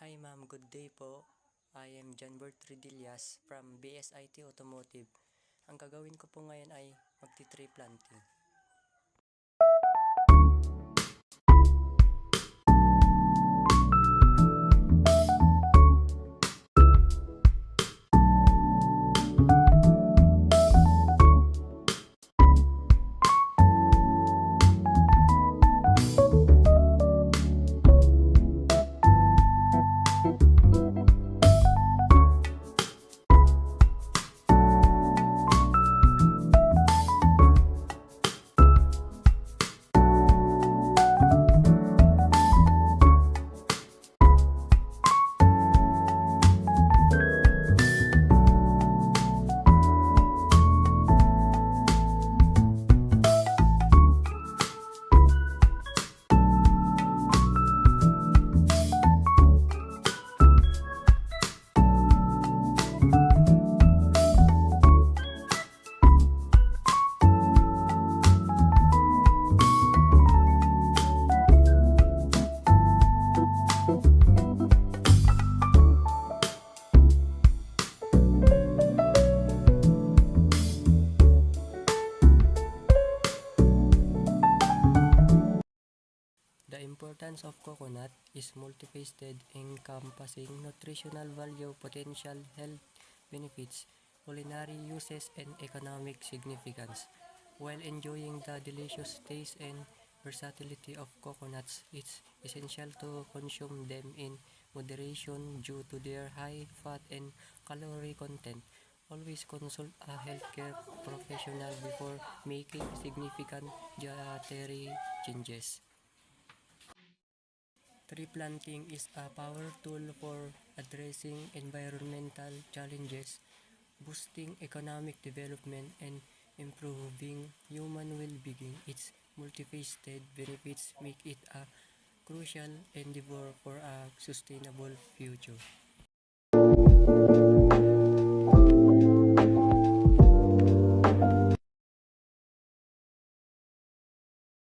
Hi ma'am, good day po. I am John Bertridillas from BSIT Automotive. Ang gagawin ko po ngayon ay magti-tree planting. The importance of coconut is multifaceted, encompassing nutritional value, potential health benefits, culinary uses, and economic significance. While enjoying the delicious taste and versatility of coconuts, it's essential to consume them in moderation due to their high fat and calorie content. Always consult a healthcare professional before making significant dietary changes. Tree planting is a power tool for addressing environmental challenges, boosting economic development, and improving human well-being. Its multifaceted benefits make it a crucial endeavor for a sustainable future.